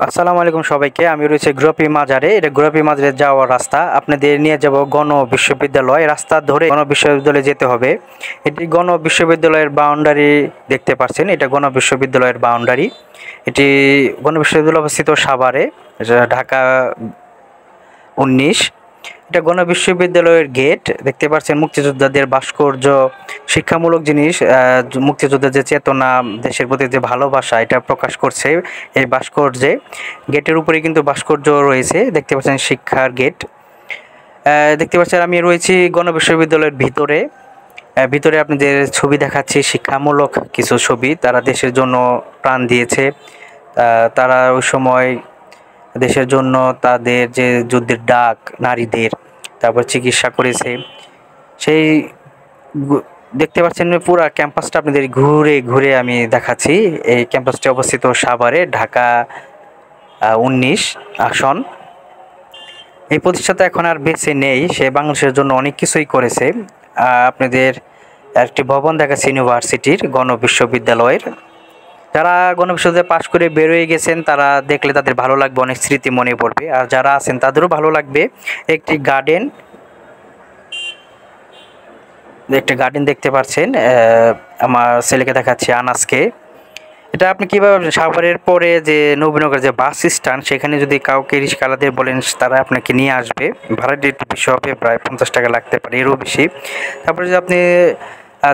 আসসালামু আলাইকুম সবাইকে। আমি রয়েছে গোলাপী মাজারে। এটা গোলাপী মাজারে যাওয়ার রাস্তা। আপনাদের নিয়ে যাব গণ বিশ্ববিদ্যালয়। রাস্তা ধরে গণ বিশ্ববিদ্যালয়ে যেতে হবে। এটি গণ বিশ্ববিদ্যালয়ের বাউন্ডারি দেখতে পাচ্ছেন। এটা গণ বিশ্ববিদ্যালয়ের বাউন্ডারি। এটি গণ বিশ্ববিদ্যালয় অবস্থিত সাভারে, ঢাকা 19। এটা গণ বিশ্ববিদ্যালয়ের গেট দেখতে পাচ্ছেন। মুক্তিযোদ্ধাদের ভাস্কর্য, শিক্ষামূলক জিনিস, মুক্তিযোদ্ধার যে চেতনা, দেশের প্রতি যে ভালোবাসা, এটা প্রকাশ করছে এই ভাস্কর্যে। গেটের উপরে কিন্তু ভাস্কর্য রয়েছে, দেখতে পাচ্ছেন শিক্ষার গেট। দেখতে পাচ্ছেন আমি রয়েছি গণ বিশ্ববিদ্যালয়ের ভিতরে। ভিতরে আপনাদের ছবি দেখাচ্ছি, শিক্ষামূলক কিছু ছবি। তারা দেশের জন্য প্রাণ দিয়েছে। তারা ওই সময় দেশের জন্য তাদের যে যুদ্ধের ডাক, নারীদের, তারপর চিকিৎসা করেছে। সেই দেখতে পাচ্ছেন পুরো ক্যাম্পাসটা আপনাদের ঘুরে ঘুরে আমি দেখাচ্ছি। এই ক্যাম্পাসটি অবস্থিত সাভারে, ঢাকা 19 আসন। এই প্রতিষ্ঠাতা এখন আর বেঁচে নেই। সে বাংলাদেশের জন্য অনেক কিছুই করেছে। আপনাদের একটি ভবন দেখাচ্ছে ইউনিভার্সিটির, গণ বিশ্ববিদ্যালয়ের। যারা গণ বিশ্ববিদ্যালয়ে পাশ করে বেরোয় গেছেন তারা দেখলে তাদের ভালো লাগবে, অনেক স্মৃতি মনে পড়বে। আর যারা আছেন তাদেরও ভালো লাগবে। একটি গার্ডেন দেখতে পাচ্ছেন। আমার ছেলেকে দেখাচ্ছি, আনাসকে। এটা আপনি কীভাবে সাভারের পরে যে নবীনগর যে বাস স্ট্যান্ড, সেখানে যদি কাউকে রিক্সাওয়ালাদের বলেন, তারা আপনাকে নিয়ে আসবে। ভাড়াটি একটু বেশি হবে, প্রায় 50 টাকা লাগতে পারে, এরও বেশি। তারপরে যে আপনি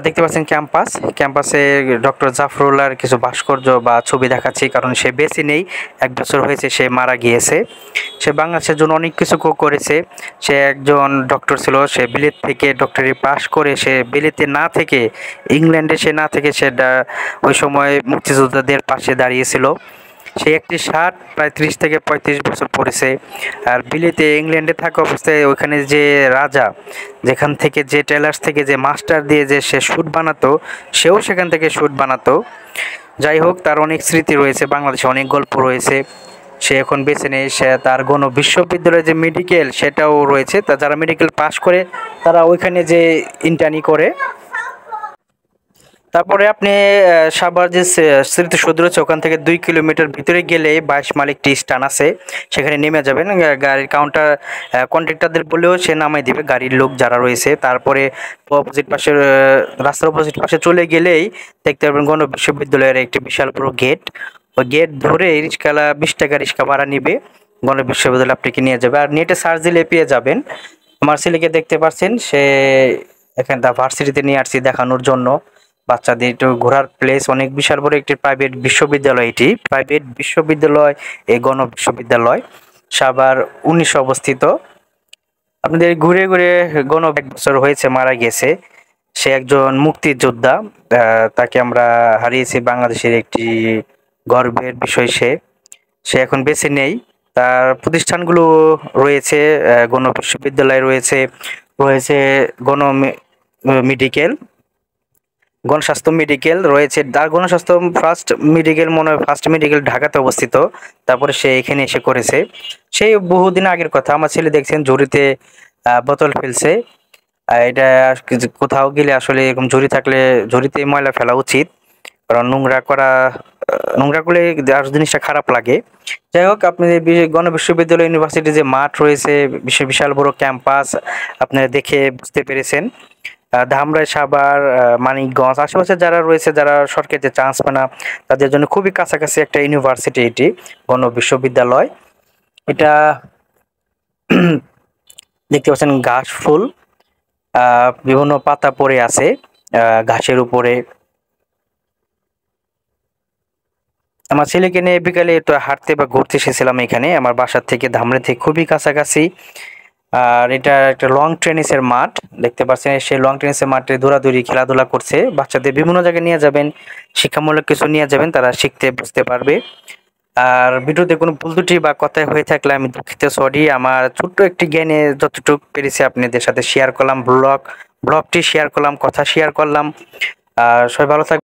দেখতে পাচ্ছেন ক্যাম্পাসে ডক্টর জাফরুল্লাহর কিছু ভাস্কর্য বা ছবি দেখাচ্ছি, কারণ সে বেঁচে নেই। 1 বছর হয়েছে সে মারা গিয়েছে। সে বাংলাদেশের জন্য অনেক কিছু করেছে। সে একজন ডক্টর ছিল। সে বিলেত থেকে ডক্টরি পাশ করে সে বিলেতে না থেকে, ইংল্যান্ডে সে না থেকে, সে ওই সময় মুক্তিযোদ্ধাদের পাশে দাঁড়িয়েছিল। সে একটি শার্ট প্রায় 30 থেকে 35 বছর পরেছে। আর বিলেতে, ইংল্যান্ডে থাকা অবস্থায় ওইখানে যে রাজা, যেখান থেকে যে টেলার্স থেকে যে মাস্টার দিয়ে যে সে স্যুট বানাতো, সেও সেখান থেকে স্যুট বানাতো। যাই হোক, তার অনেক স্মৃতি রয়েছে, বাংলাদেশে অনেক গল্প রয়েছে। সে এখন বেঁচে নেই। সে তার গণ বিশ্ববিদ্যালয়ে যে মেডিকেল, সেটাও রয়েছে। তা যারা মেডিকেল পাশ করে তারা ওইখানে যে ইন্টার্নি করে। তারপরে আপনি সাভার যে স্মৃতিসৌধ রয়েছে, ওখান থেকে 2 কিলোমিটার ভিতরে গেলে 22 মাইল একটি স্থান আছে, সেখানে নেমে যাবেন। গাড়ির কন্ট্রাক্টরদের বলেও সে নামাই দিবে, গাড়ির লোক যারা রয়েছে। তারপরে অপোজিট পাশের রাস্তার অপোজিট পাশে চলে গেলেই দেখতে পাবেন গণ বিশ্ববিদ্যালয়ের একটি বিশাল বড় গেট। ওই গেট ধরে রিক্সাওয়ালা 20 টাকা রিক্সা ভাড়া নিবে, গণ বিশ্ববিদ্যালয় আপনাকে নিয়ে যাবে। আর নেটে সার্চ দিলে পেয়ে যাবেন। আমার ছেলেকে দেখতে পাচ্ছেন, সে এখানে ভার্সিটিতে নিয়ে আসছি দেখানোর জন্য। বাচ্চাদের একটু ঘোরার প্লেস, অনেক বিশাল বড় একটি প্রাইভেট বিশ্ববিদ্যালয়। এটি প্রাইভেট বিশ্ববিদ্যালয়, এই গণ বিশ্ববিদ্যালয় সাভার 19 অবস্থিত। আপনাদের ঘুরে ঘুরে গণ 1 বছর হয়েছে মারা গেছে। সে একজন মুক্তিযোদ্ধা। তাকে আমরা হারিয়েছি। বাংলাদেশের একটি গর্বের বিষয়। সে সে এখন বেঁচে নেই। তার প্রতিষ্ঠানগুলো রয়েছে, গণ বিশ্ববিদ্যালয় রয়েছে, রয়েছে গণ মেডিকেল, গণস্বাস্থ্য মেডিকেল রয়েছে। তার গণস্বাস্থ্য ফার্স্ট মেডিকেল ঢাকাতে অবস্থিত। তারপরে সে এখানে এসে করেছে। সেই বহুদিন আগের কথা। আমার ছেলে দেখছেন ঝুড়িতে বোতল ফেলছে। এটা কোথাও গেলে আসলে এরকম ঝুড়ি থাকলে ঝুড়িতে ময়লা ফেলা উচিত, কারণ নোংরা করলে আর জিনিসটা খারাপ লাগে। যাই হোক, আপনি গণ বিশ্ববিদ্যালয় ইউনিভার্সিটির যে মাঠ রয়েছে, বিশাল বড় ক্যাম্পাস, আপনারা দেখে বুঝতে পেরেছেন। ধামরাই, সাভার, মানিকগঞ্জ আশেপাশে যারা রয়েছে, যারা সরকারিতে চান্স পায় না, তাদের জন্য খুবই কাছাকাছি একটা ইউনিভার্সিটি এটি, গণ বিশ্ববিদ্যালয়। এটা দেখতে পাচ্ছেন ঘাস ফুল, বিভিন্ন পাতা পড়ে আছে ঘাসের উপরে। আমার ছেলেকে নিয়ে বিকালে একটু হাঁটতে বা ঘুরতে এসেছিলাম এখানে, আমার বাসার থেকে, ধামরাই থেকে খুবই কাছাকাছি। আর এটা একটা লং টেনিসের মাঠ দেখতে পাচ্ছেন। সেই লং টেনিসের মাঠে দৌড়াদৌড়ি, খেলাধুলা করছে। বাচ্চাদের বিভিন্ন জায়গায় নিয়ে যাবেন, শিক্ষামূলক কিছু নিয়ে যাবেন, তারা শিখতে বুঝতে পারবে। আর ভিডিওতে কোনো ভুল ত্রুটি বা কথায় হয়ে থাকলে আমি দুঃখিত, সরি। আমার ছোট্ট একটি জ্ঞানে যতটুকু পেরেছি আপনাদের সাথে শেয়ার করলাম, ব্লগটি শেয়ার করলাম, কথা শেয়ার করলাম। আর সবাই ভালো থাকবেন।